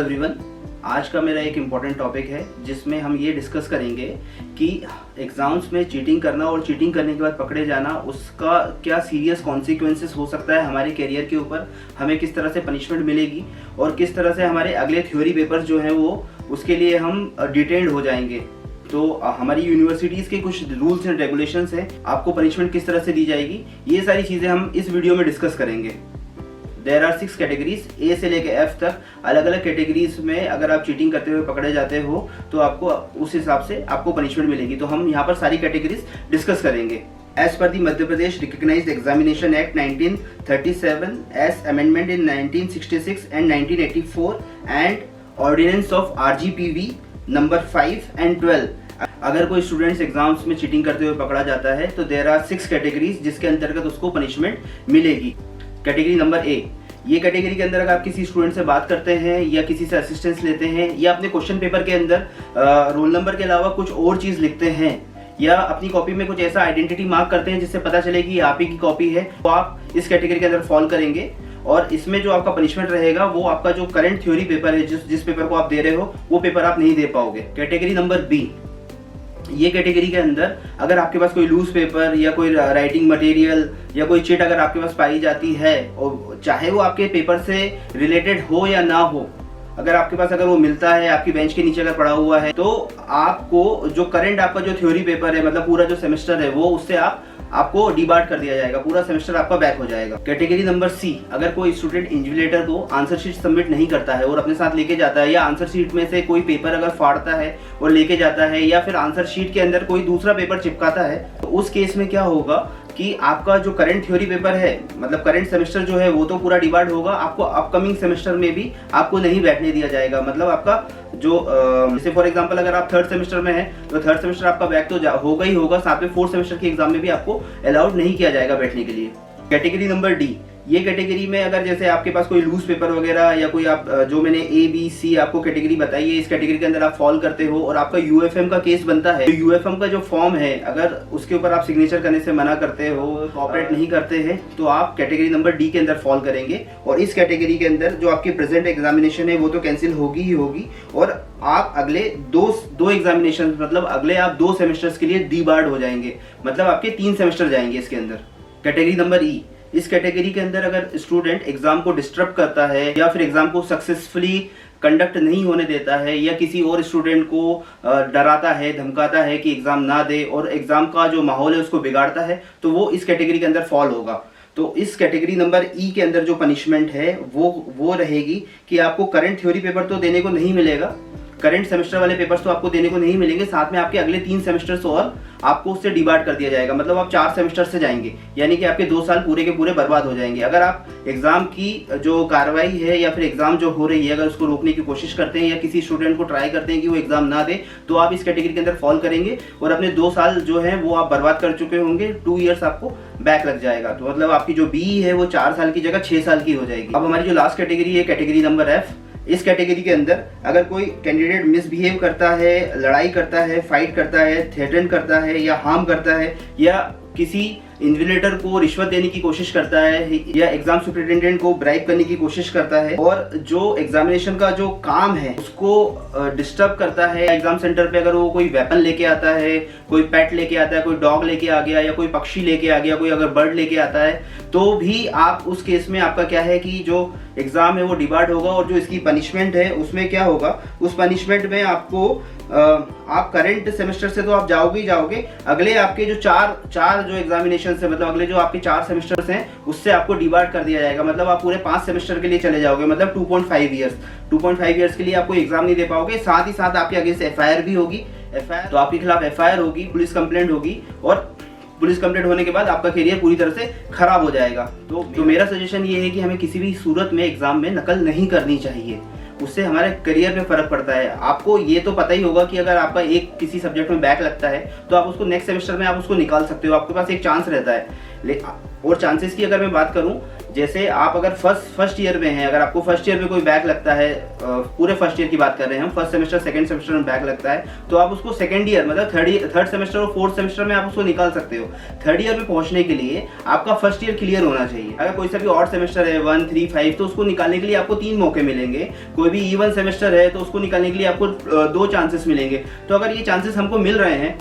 Everyone, आज का मेरा एक इम्पॉर्टेंट टॉपिक है जिसमें हम ये डिस्कस करेंगे कि एग्ज़ाम्स में चीटिंग करना और चीटिंग करने के बाद पकड़े जाना, उसका क्या सीरियस कॉन्सिक्वेंसेस हो सकता है हमारे करियर के ऊपर, हमें किस तरह से पनिशमेंट मिलेगी और किस तरह से हमारे अगले थ्योरी पेपर्स जो हैं वो उसके लिए हम डिटेन्ड हो जाएंगे। तो हमारी यूनिवर्सिटीज़ के कुछ रूल्स एंड रेगुलेशंस हैं, आपको पनिशमेंट किस तरह से दी जाएगी, ये सारी चीज़ें हम इस वीडियो में डिस्कस करेंगे। देयर आर 6 कैटेगरीज, ए से लेकर एफ तक अलग अलग कैटेगरीज में अगर आप चीटिंग करते हुए पकड़े जाते हो तो आपको उस हिसाब से आपको पनिशमेंट मिलेगी। तो हम यहाँ पर सारी कैटेगरीज डिस्कस करेंगे। As per the Madhya Pradesh recognised examination act 1937 as amendment in 1966 and 1984 and ordinance of RGPV number 5 and 12, अगर कोई स्टूडेंट्स एग्जाम्स में चीटिंग करते हुए पकड़ा जाता है तो देयर आर 6 कैटेगरीज जिसके अंतर्गत उसको पनिशमेंट मिलेगी। कैटेगरी नंबर ए, ये कैटेगरी के अंदर अगर आप किसी स्टूडेंट से बात करते हैं या किसी से असिस्टेंस लेते हैं या अपने क्वेश्चन पेपर के अंदर रोल नंबर के अलावा कुछ और चीज़ लिखते हैं या अपनी कॉपी में कुछ ऐसा आइडेंटिटी मार्क करते हैं जिससे पता चले कि आप ही की कॉपी है, तो आप इस कैटेगरी के अंदर फॉल करेंगे। और इसमें जो आपका पनिशमेंट रहेगा वो आपका जो करंट थ्योरी पेपर है, जिस पेपर को आप दे रहे हो वो पेपर आप नहीं दे पाओगे। कैटेगरी नंबर बी, ये कैटेगरी के अंदर अगर आपके पास कोई लूज पेपर या कोई राइटिंग मटेरियल या कोई चिट अगर आपके पास पाई जाती है और चाहे वो आपके पेपर से रिलेटेड हो या ना हो, अगर वो मिलता है आपकी बेंच के नीचे अगर पड़ा हुआ है तो आपको जो करंट आपका जो थ्योरी पेपर है, मतलब पूरा जो सेमेस्टर है वो उससे आपको डिबार्ट कर दिया जाएगा, पूरा सेमेस्टर आपका बैक हो जाएगा। कैटेगरी नंबर सी, अगर कोई स्टूडेंट इन्विजिलेटर को आंसर शीट सबमिट नहीं करता है और अपने साथ लेके जाता है या आंसर शीट में से कोई पेपर अगर फाड़ता है और लेके जाता है या फिर आंसर शीट के अंदर कोई दूसरा पेपर चिपकाता है, तो उस केस में क्या होगा कि आपका जो करंट थ्योरी पेपर है, मतलब करंट सेमेस्टर जो है वो तो पूरा डिबार्ट होगा, आपको अपकमिंग सेमेस्टर में भी आपको नहीं बैठने दिया जाएगा। मतलब आपका जो जैसे फॉर एग्जांपल अगर आप थर्ड सेमेस्टर में है तो थर्ड सेमेस्टर आपका बैक तो होगा ही होगा, साथ में फोर्थ सेमेस्टर के एग्जाम में भी आपको अलाउड नहीं किया जाएगा बैठने के लिए। कैटेगरी नंबर डी, ये कैटेगरी में अगर जैसे आपके पास कोई लूज पेपर वगैरह या कोई आप जो मैंने ABC आपको कैटेगरी बताई है, इस कैटेगरी के अंदर आप फॉल करते हो और आपका UFM का केस बनता है, तो UFM का जो फॉर्म है अगर उसके ऊपर आप सिग्नेचर करने से मना करते हो, कोऑपरेट नहीं करते हैं, तो आप कैटेगरी नंबर डी के अंदर फॉल करेंगे। और इस कैटेगरी के अंदर जो आपकी प्रेजेंट एग्जामिनेशन है वो तो कैंसिल होगी ही होगी और आप अगले दो एग्जामिनेशन, मतलब अगले आप 2 सेमेस्टर्स के लिए डीबार्ड हो जाएंगे, मतलब आपके 3 सेमेस्टर जाएंगे इसके अंदर। कैटेगरी नंबर ई, इस कैटेगरी के अंदर अगर स्टूडेंट एग्जाम को डिस्टर्ब करता है या फिर एग्जाम को सक्सेसफुली कंडक्ट नहीं होने देता है या किसी और स्टूडेंट को डराता है, धमकाता है कि एग्जाम ना दे और एग्जाम का जो माहौल है उसको बिगाड़ता है, तो वो इस कैटेगरी के अंदर फॉल होगा। तो इस कैटेगरी नंबर ई के अंदर जो पनिशमेंट है वो रहेगी कि आपको करंट थ्योरी पेपर तो देने को नहीं मिलेगा, करंट सेमेस्टर वाले पेपर्स तो आपको देने को नहीं मिलेंगे, साथ में आपके अगले 3 सेमेस्टर्स और आपको उससे डिबार्ट कर दिया जाएगा। मतलब आप 4 सेमेस्टर से जाएंगे, यानी कि आपके 2 साल पूरे के पूरे बर्बाद हो जाएंगे। अगर आप एग्जाम की जो कार्रवाई है या फिर एग्जाम जो हो रही है अगर उसको रोकने की कोशिश करते हैं या किसी स्टूडेंट को ट्राई करते हैं कि वो एग्जाम ना दे, तो आप इस कैटेगरी के अंदर फॉल करेंगे और अपने 2 साल जो है वो आप बर्बाद कर चुके होंगे, 2 ईयर्स आपको बैक लग जाएगा। तो मतलब आपकी जो BE है वो 4 साल की जगह 6 साल की हो जाएगी। अब हमारी जो लास्ट कैटेगरी है कैटेगरी नंबर एफ, इस कैटेगरी के अंदर अगर कोई कैंडिडेट मिसबिहेव करता है, लड़ाई करता है, फाइट करता है, थ्रेटन करता है या हार्म करता है या किसी इन्विजिलेटर को रिश्वत देने की कोशिश करता है या एग्जाम सुपरिटेंडेंट को ब्राइब करने की कोशिश करता है और जो एग्जामिनेशन का जो काम है उसको डिस्टर्ब करता है, एग्जाम सेंटर पे अगर वो कोई वेपन लेके आता है, कोई पेट लेके आता है, कोई डॉग लेके आ गया या कोई पक्षी लेके आ गया, कोई अगर बर्ड लेके आता है, तो भी आप उस केस में आपका क्या है कि जो एग्जाम है वो डिबार्ट होगा और जो इसकी पनिशमेंट है उसमें क्या होगा, उस पनिशमेंट में आपको आप करंट सेमेस्टर से तो आप जाओगे ही जाओगे, अगले आपके जो चार जो एग्जामिनेशन है, मतलब अगले जो आपके 4 सेमेस्टर्स हैं उससे आपको डिबार्ट कर दिया जाएगा। मतलब आप पूरे 5 सेमेस्टर के लिए चले जाओगे, मतलब 2.5 ईयर्स के लिए आपको एग्जाम नहीं दे पाओगे। साथ ही साथ आपके अगेंस्ट FIR भी होगी, तो आपके खिलाफ FIR होगी, पुलिस कंप्लेंट होगी और पुलिस कंप्लेंट होने के बाद आपका करियर पूरी तरह से खराब हो जाएगा। तो मेरा सजेशन ये है कि हमें किसी भी सूरत में एग्जाम में नकल नहीं करनी चाहिए, उससे हमारे करियर में फर्क पड़ता है। आपको ये तो पता ही होगा कि अगर आपका एक किसी सब्जेक्ट में बैक लगता है तो आप उसको नेक्स्ट सेमेस्टर में आप उसको निकाल सकते हो, आपके पास एक चांस रहता है। और चांसेस की अगर मैं बात करूं, जैसे आप अगर फर्स्ट ईयर में हैं, अगर आपको फर्स्ट ईयर में कोई बैक लगता है, पूरे फर्स्ट ईयर की बात कर रहे हैं हम, फर्स्ट सेमेस्टर सेकंड सेमेस्टर में बैक लगता है, तो आप उसको सेकंड ईयर मतलब थर्ड सेमेस्टर और फोर्थ सेमेस्टर में आप उसको निकाल सकते हो। थर्ड ईयर में पहुंचने के लिए आपका फर्स्ट ईयर क्लियर होना चाहिए। अगर कोई सा भी और सेमेस्टर है 1, 3, 5, तो उसको निकालने के लिए आपको 3 मौके मिलेंगे। कोई भी इवन सेमेस्टर है तो उसको निकालने के लिए आपको 2 चांसेस मिलेंगे। तो अगर ये चांसेस हमको मिल रहे हैं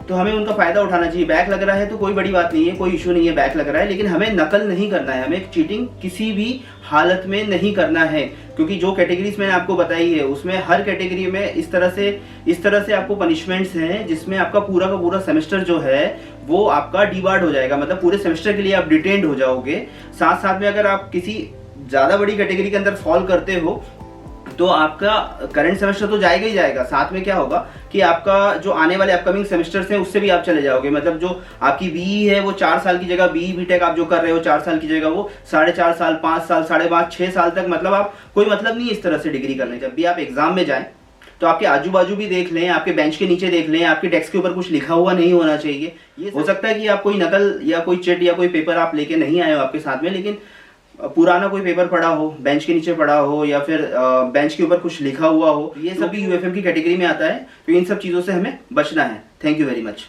तो हमें उनका फायदा उठाना चाहिए। बैक लग रहा है तो कोई बड़ी बात नहीं है, कोई इशू नहीं है, बैक लग रहा है, लेकिन हमें नकल नहीं करना है, हमें चीटिंग किसी भी हालत में नहीं करना है। क्योंकि जो कैटेगरीज मैंने आपको बताई है उसमें हर कैटेगरी में इस तरह से आपको पनिशमेंट्स हैं, जिसमें आपका पूरा का पूरा सेमेस्टर जो है वो आपका डिबार्ड हो जाएगा, मतलब पूरे सेमेस्टर के लिए आप डिटेन्ड हो जाओगे। साथ साथ में अगर आप किसी ज्यादा बड़ी कैटेगरी के अंदर फॉल करते हो तो आपका करंट सेमेस्टर तो जाएगा ही जाएगा, साथ में क्या होगा कि आपका जो आने वाले अपकमिंग सेमेस्टर्स हैं उससे भी आप चले जाओगे। मतलब जो आपकी बीई है वो 4 साल की जगह, बीई बीटेक आप जो कर रहे हो 4 साल की जगह वो 4.5 साल, 5 साल, 5.5, 6 साल तक, मतलब आप कोई मतलब नहीं इस तरह से डिग्री करने। जब भी आप एग्जाम में जाएं तो आपके आजू बाजू भी देख लें, आपके बेंच के नीचे देख लें, आपके डेस्क के ऊपर कुछ लिखा हुआ नहीं होना चाहिए। ये हो सकता है कि आप कोई नकल या कोई चिट या कोई पेपर आप लेके नहीं आए हो आपके साथ में, लेकिन पुराना कोई पेपर पड़ा हो, बेंच के नीचे पड़ा हो, या फिर बेंच के ऊपर कुछ लिखा हुआ हो, ये सब भी यूएफएम की कैटेगरी में आता है। तो इन सब चीज़ों से हमें बचना है। Thank you very much.